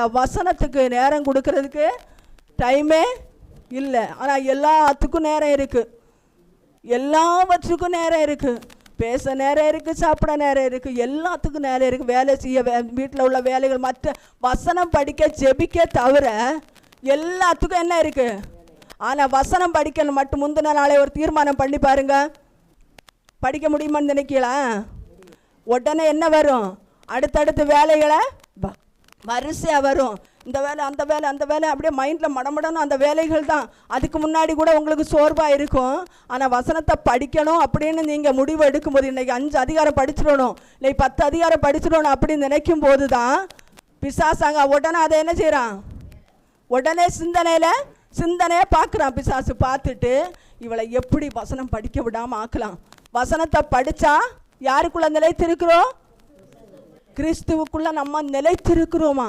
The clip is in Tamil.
வசனத்துக்கு நேரம் கொடுக்கறதுக்கு டைமே இல்லை. ஆனால் எல்லாத்துக்கும் நேரம் இருக்குது, எல்லாவற்றுக்கும் நேரம் இருக்குது. பேச நேரம் இருக்குது, சாப்பிட நேரம் இருக்குது, எல்லாத்துக்கும் நேரம் இருக்குது. வேலை செய்ய, வீட்டில் உள்ள வேலைகள், மற்ற வசனம் படிக்க, ஜெபிக்க தவிர எல்லாத்துக்கும் என்ன இருக்குது. ஆனால் வசனம் படிக்கணும் மட்டும் முந்தின நாளே ஒரு தீர்மானம் பண்ணி பாருங்க, படிக்க முடியுமான்னு நினைக்கலாம். உடனே என்ன வரும், அடுத்தடுத்து வேலைகளை வரிசையாக வரும். இந்த வேலை அந்த வேலை அந்த வேலை அப்படியே மைண்டில் மடமடணும் அந்த வேலைகள் தான். அதுக்கு முன்னாடி கூட உங்களுக்கு சோர்வாக இருக்கும். ஆனால் வசனத்தை படிக்கணும் அப்படின்னு நீங்கள் முடிவு எடுக்கும்போது, இன்றைக்கி 5 அதிகாரம் படிச்சிடணும், இல்லை 10 அதிகாரம் படிச்சிடணும் அப்படின்னு நினைக்கும் போது தான் பிசாசாங்க உடனே அதை என்ன செய்கிறான், உடனே சிந்தனையை பார்க்குறான். பிசாசு பார்த்துட்டு இவளை எப்படி வசனம் படிக்க விடாமல் ஆக்கலாம். வசனத்தை படித்தா யாருக்குள்ளே நிலைத்திருக்கிறோம், கிறிஸ்துவுக்குள்ளே நம்ம நிலைத்திருக்கிறோமா.